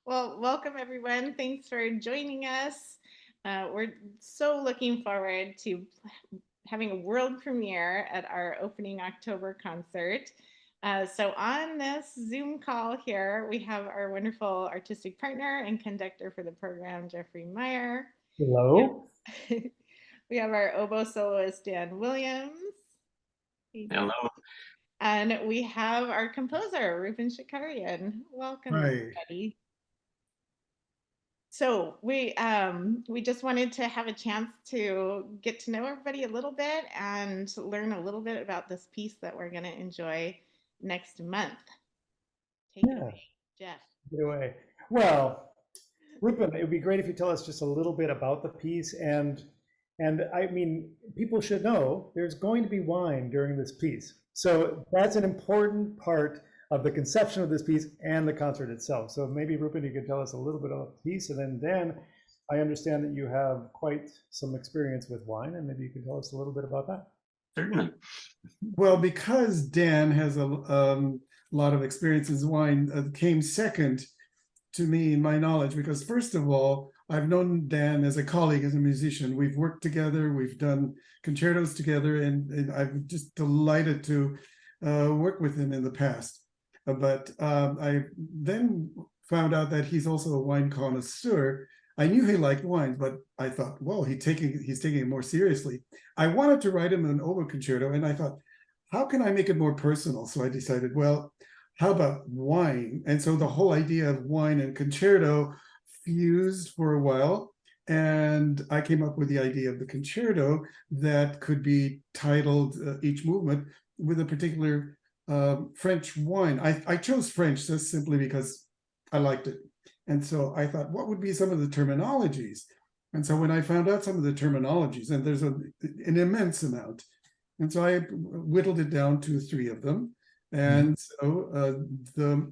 Well, welcome everyone. Thanks for joining us. We're so looking forward to having a world premiere at our opening October concert. So, on this Zoom call here, we have our wonderful artistic partner and conductor for the program, Jeffery Meyer. Hello. We have our oboe soloist, Dan Williams. Hey, Dan. Hello. And we have our composer, Roupen Shakarian. Welcome, Hi. everybody. So we just wanted to have a chance to get to know everybody a little bit and learn a little bit about this piece that we're going to enjoy next month. Take it Yeah, away, Jeff. get away. Well, Rupen, it would be great if you tell us just a little bit about the piece and I mean, people should know there's going to be wine during this piece. So that's an important part of the conception of this piece and the concert itself. So maybe Rupen, you could tell us a little bit about the piece, and then Dan, I understand that you have quite some experience with wine, and maybe you can tell us a little bit about that. Certainly. Well, because Dan has a lot of experience in wine, came second to me in my knowledge, because first of all, I've known Dan as a colleague, as a musician. We've worked together, we've done concertos together, and I'm just delighted to work with him in the past. But I then found out that he's also a wine connoisseur. I knew he liked wines, but I thought, well, he's taking it more seriously. I wanted to write him an Oboe Concerto, and I thought, how can I make it more personal? So I decided, well, how about wine? And so the whole idea of wine and concerto fused for a while, and I came up with the idea of the concerto that could be titled each movement with a particular French wine. I chose French just simply because I liked it. And so I thought, what would be some of the terminologies? And so when I found out some of the terminologies, and there's an immense amount, and so I whittled it down to 3 of them. And so the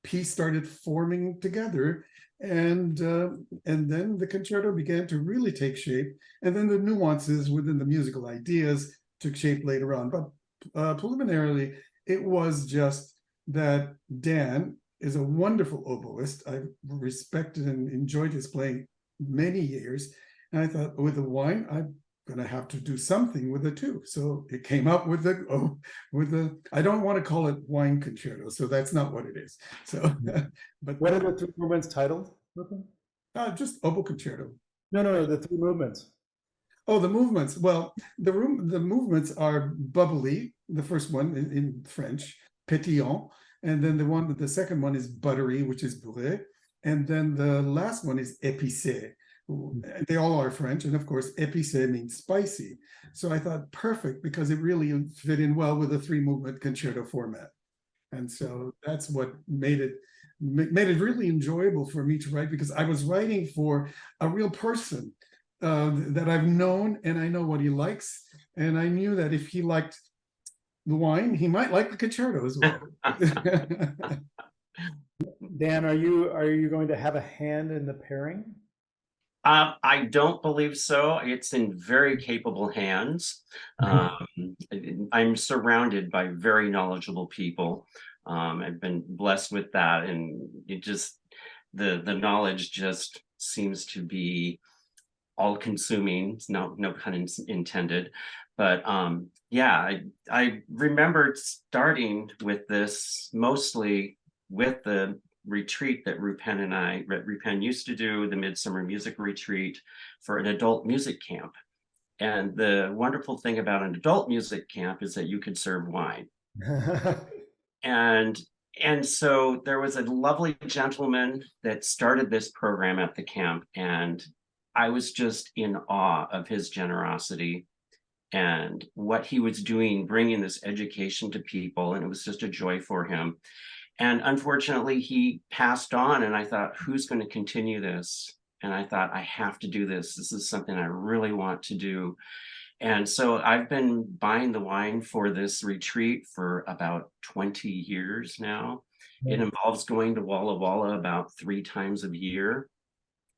piece started forming together, and then the concerto began to really take shape, and then the nuances within the musical ideas took shape later on. But preliminarily, it was just that Dan is a wonderful oboist. I've respected and enjoyed his playing many years, and I thought, with the wine, I'm going to have to do something with it too. So it came up with the I don't want to call it wine concerto, so that's not what it is. So, but What are the 3 movements titled, Rupen? just Oboe Concerto. No, the 3 movements. Oh, the movements. Well, the movements are bubbly. The first one in French, pétillant, and then the second one is buttery, which is bourré, and then the last one is épicé. They all are French, and of course, épicé means spicy. So I thought perfect, because it really fit in well with the 3-movement concerto format, and so that's what made it really enjoyable for me to write, because I was writing for a real person that I've known, and I know what he likes, and I knew that if he liked the wine, he might like the concerto as well. Dan, are you going to have a hand in the pairing? I don't believe so. It's in very capable hands. I'm surrounded by very knowledgeable people. I've been blessed with that, and it just the knowledge just seems to be all-consuming. No pun intended. But yeah, I remembered starting with this mostly with the retreat that Roupen used to do, the Midsummer Music Retreat for an adult music camp. And the wonderful thing about an adult music camp is that you could serve wine. And so there was a lovely gentleman that started this program at the camp, and I was just in awe of his generosity and what he was doing, bringing this education to people, and it was just a joy for him. And unfortunately, he passed on, and I thought, who's going to continue this? And I thought, I have to do this. This is something I really want to do. And so I've been buying the wine for this retreat for about 20 years now. It involves going to Walla Walla about 3 times a year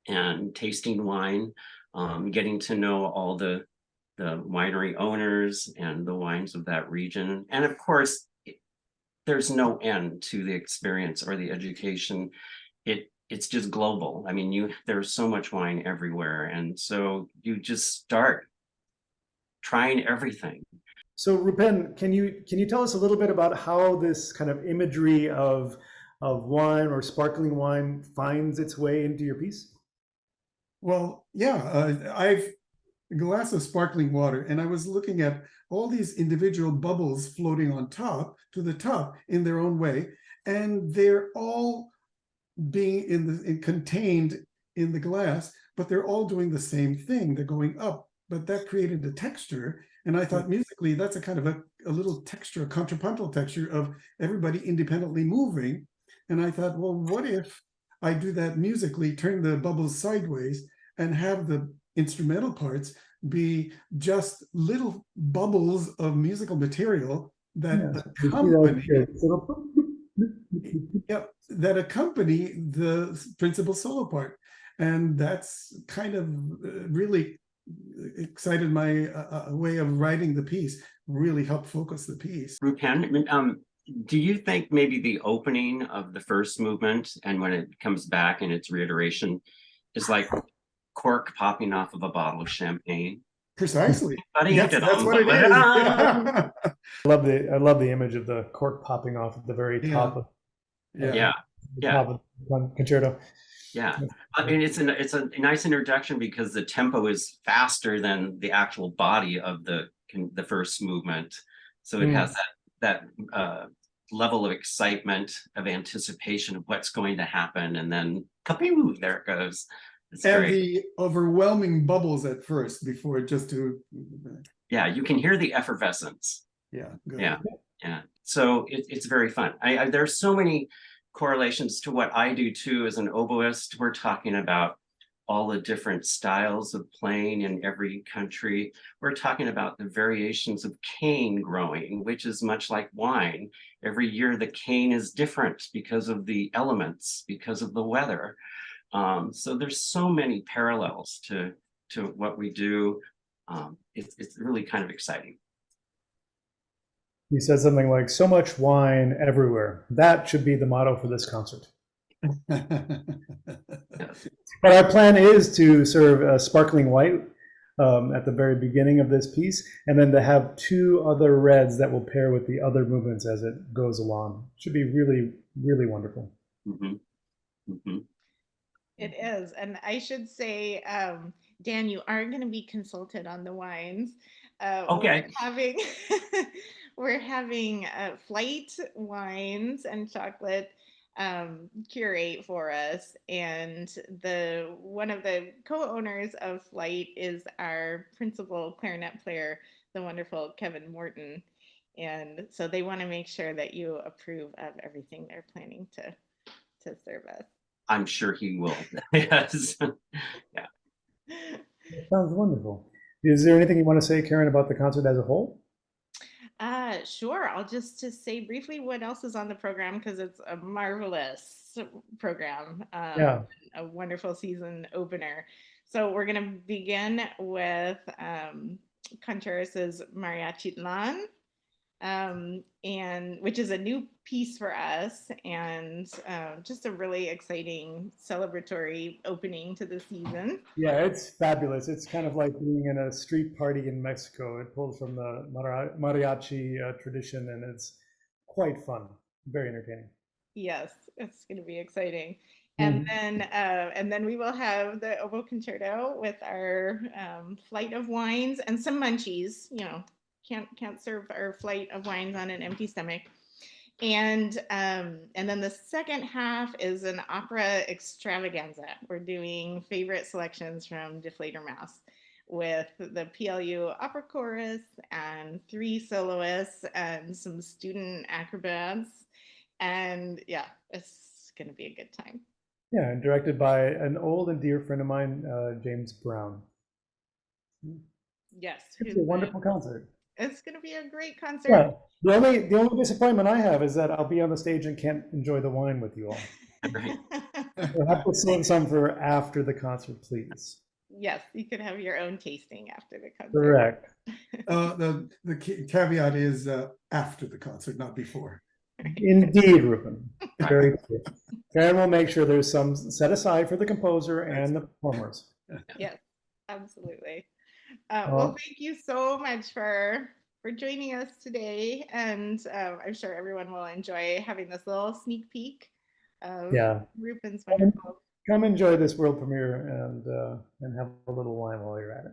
and tasting wine, getting to know all the winery owners and the wines of that region. And of course, there's no end to the experience or the education. It it's just global. I mean, there's so much wine everywhere, and so you just start trying everything. So Rupen, can you tell us a little bit about how this kind of imagery of wine or sparkling wine finds its way into your piece? Well, yeah, I've a glass of sparkling water, and I was looking at all these individual bubbles floating on top to the top in their own way, and they're all being contained in the glass, but they're all doing the same thing. They're going up, but that created a texture. And I thought musically, that's a kind of a little texture, a contrapuntal texture of everybody independently moving. And I thought, well, what if I do that musically, turn the bubbles sideways and have the instrumental parts be just little bubbles of musical material that accompany, that accompany the principal solo part. And that's kind of really excited my way of writing the piece, really helped focus the piece. Rupen, do you think maybe the opening of the first movement and when it comes back in its reiteration is like cork popping off of a bottle of champagne? Precisely. Yes, that's what it is. I love the image of the cork popping off at the very top of top of the concerto. Yeah, I mean it's a nice introduction because the tempo is faster than the actual body of the first movement, so it has that level of excitement, of anticipation of what's going to happen, and then kapoo, there it goes. It's and great. The overwhelming bubbles at first before just to you can hear the effervescence. Good. So it's very fun. There's so many correlations to what I do too as an oboist. We're talking about all the different styles of playing in every country. We're talking about the variations of cane growing, which is much like wine. Every year the cane is different because of the elements, because of the weather. So there's so many parallels to what we do. It's really kind of exciting. He said something like, "So much wine everywhere." That should be the motto for this concert. But our plan is to serve a sparkling white at the very beginning of this piece, and then to have two other reds that will pair with the other movements as it goes along. Should be really, really wonderful. It is. And I should say, Dan, you are going to be consulted on the wines. Okay. We're having Flight Wines and Chocolate curate for us, and one of the co-owners of Flight is our principal clarinet player, the wonderful Kevin Morton, and so they want to make sure that you approve of everything they're planning to serve us. I'm sure he will. Yes. Yeah. That sounds wonderful. Is there anything you want to say, Karin, about the concert as a whole? Sure. I'll just say briefly what else is on the program, because it's a marvelous program. A wonderful season opener. So we're going to begin with Contreras' Mariachitlan, and which is a new piece for us, and just a really exciting celebratory opening to the season. Yeah, it's fabulous. It's kind of like being in a street party in Mexico. It pulls from the mariachi tradition, and it's quite fun, very entertaining. Yes, it's going to be exciting. And then we will have the Oboe Concerto with our flight of wines and some munchies. You know, can't serve our flight of wines on an empty stomach. And then the second half is an opera extravaganza. We're doing favorite selections from Deflator Mouse with the PLU Opera Chorus and 3 soloists and some student acrobats. And yeah, it's going to be a good time. Yeah, and directed by an old and dear friend of mine, James Brown. Yes. It's a wonderful concert. It's going to be a great concert. Yeah. The only disappointment I have is that I'll be on the stage and can't enjoy the wine with you all. Right. We'll have to save some for after the concert, please. Yes, you could have your own tasting after the concert. Correct. The caveat is after the concert, not before. Indeed, Roupen. Very clear. Karen will make sure there's some set aside for the composer and the performers. Yes, absolutely. Well, Well, thank you so much for joining us today, and I'm sure everyone will enjoy having this little sneak peek of Yeah. Roupen's wonderful. Come enjoy this world premiere and have a little wine while you're at it.